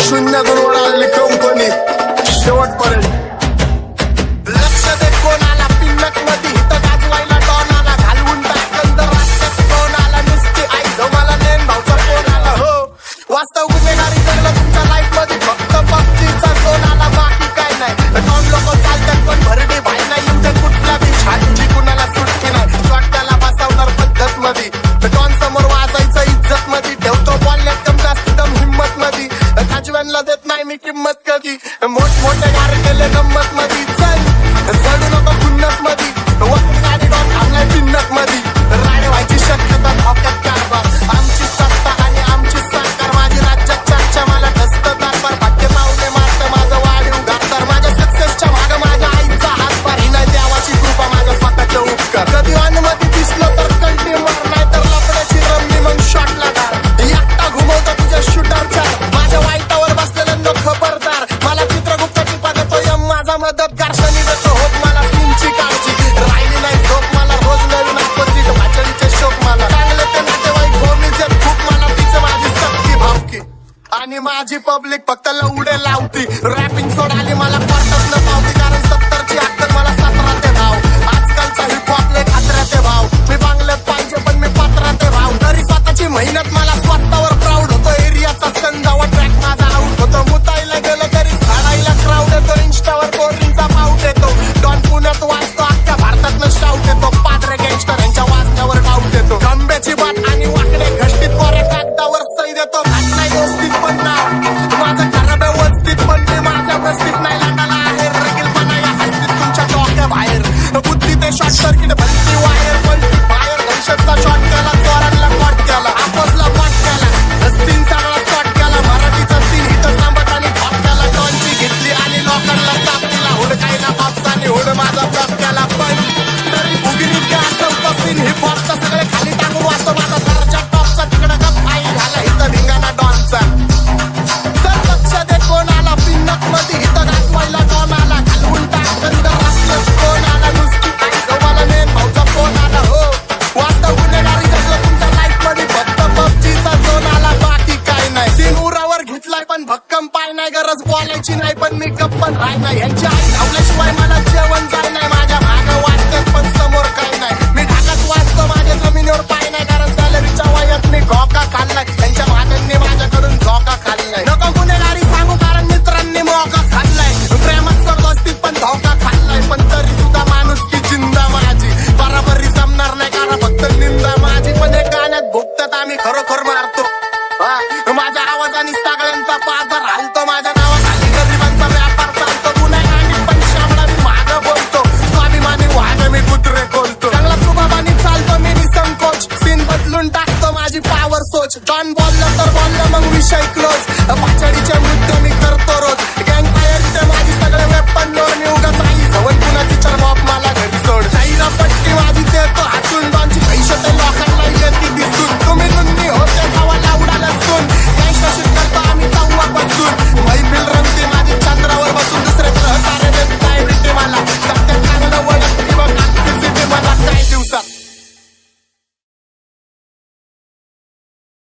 शून्यातून वळालेली company शेवटपर्यंत. लक्ष दे कोण आला पिन्नक मध्ये इथं गाजवायला डॉन आला, घालवून टाकन जर रस्त्यात कोण आला, नुसती आई जो मला नेन भाऊचा फोन आला. हो वास्तव गुन्हेगारी जगलं तुमच्या लाईफ मध्ये, फक्त पबजीचा झोन आला, बाकी काय नाही. डॉन लोक चालतात पण भरडी भाई नाही, येऊ कुठला बी छाती कुणाला सुटकी नाही. स्वतःला बसवणार पद्धत मध्ये, डॉन समोर वाजायचं इज्जत मध्ये, ठेवतो बोलण्यात कम जास्त दम हिंमत मध्ये. काजव्यांना देत नाही मी किंमत कधी, मोठमोठे गारे केले गंमत मध्ये. चढू नको खुन्नस मध्ये, वक्ती गाडी डॉन थांबलाय पिन्नक मध्ये. राडे व्हायची शक्यता धोक्यात कारभार, आमची सत्ता आणि आमची सरकार, माझी राज्यात चर्चा मला धस्त कारभार. भाग्य पावले मारतं माझं वाढीव घातर, माझ्या सक्सेसच्या माग माझ्या आईचा हातभार. ही नाही देवाची कृपा माझ्या स्वतःचे उपकार. कधी अनुमती दिसलं तर कंटी मार, नाही तर लपड्याची रमणी मग शॉटला धार. एकटा घुमवतो तुझ्या शूटरच्या, माझ्या वाईटावर बसलेल्यांना खबरदार. मला चित्रगुप्ताची पद तो यम माझा मदतगार. शनी देतो होप मला सीनची काळजी, राहिली नाही झोप मला रोज नवीन अपोजिट. भाचडीचे शोक मला चांगले ते नातेवाईक होमीचे खूप, मला तिचं माझी सक्ती भावकी आणि माझी पब्लिक फक्त लवडे लावती. रॅपिंग सोडाली मला क्वार्टर न पावती, कारण 70ची अक्कल मला 17 ते भाव. आजकालचा हिप हॉप लय खात्र्याचे भाव, मी बांगल्यात पाहिजे पण मी पात्राते भाव. तरी स्वतःची मेहनत मला स्वतःवर प्राऊड होतो. एरियाचा संजावा ट्रॅक माझा आउट होतो. मुतायला गेलं तरी झाडायला क्राऊड येतो. इंस्टावर कोरिंगचा पाऊट येतो. डॉन पुण्यात वाजतो, अख्ख्या भारतातनं शाऊट येतो. पादरे गँगस्टर यांच्या वाजण्यावर डाऊट येतो. खंब्याची बात आणि वाकडे घष्टीत कोऱ्या कागदावर सही देतो. घात नाही दोस्तीत पण नाव माझं खराब आहे वस्तीत, पण मी माझ्या बस्तीत नाही लाटाला आहे. रगीलपणा या हस्तीत तुमच्या डोक्या बाहेर, बुद्धी ते शॉर्ट सर्किट भलती वायर. पलटी बाहेर दहशतचा शॉट केला, चोरांना कॉट केला, आपोसला कॉट केला, सीन सगळा शॉट केला. मराठीचा सीन हिथं सांबट आणि धॉप केला. डॉनची घेतली आणि लोकांना ताप दिला, हुडकायला बापसाने हुड माझा ब्लॉक केला. पण तरी भुगिनीत काय असं सीन हिप हॉपचा सगळे खाली टाकून वाचतो माझा दर्जा टॉपचा. तिकडं गप आई झाला इथं धिंगाणा डॉनचा. जर लक्ष दे कोण आला पिन्नक मध्ये इथं गाजवायला डॉन आला, घालवून टाकन जर रस्त्यात कोण आला, नुसती आई जो मला नेन भाऊचा फोन आला. हो वास्तव गुन्हेगारी जगलं तुमच्या लाईफ मध्ये, फक्त पबजीचा झोन आला, बाकी काय नाही. सीन उरावर घेतलाय पण भक्कम पाय नाही, गरज बोलायची नाही पण मी गप्पन राय नाही. यांची आई धावल्याशिवाय मला जेवण जाय नाही. माझ्या मागं वाचतात पण समोर काय नाही. मी ढाकात वाचतो माझ्या जमिनीवर पाय नाही, कारण सॅलरीच्या वयात मी घोका खाल्लाय. त्यांच्या भागांनी माझ्याकडून झोका खाल्लाय. नको गुन्हेगारी सांगू कारण मित्रांनी मोका खाल्लाय. प्रेमात सर दोस्तीत पण धोका खाल्लाय, पण तरी सुद्धा माणूस की जिंदा माझी. बराबरी जमणार नाही कारण फक्त निंदा माझी. पण एक गाण्यात भुकतात आम्ही खरोखर मारतो. माझ्या आवाजाने सगळ्यांचा पाझर हालतो. माझ्या नावाखाली गरिबांचा व्यापार चालतो. गुन्हेगारी पण शामळा मी मागं बोलतो. स्वाभिमानी वाहन मी कुत्रे बोलतो. चांगला तुबाबानी चालतो मी निसंकोच. सीन बदलून टाकतो माझी पावर सोच. डॉन बोललं तर बोललं मग विषय क्लोज. भाचडीचे मुद्दे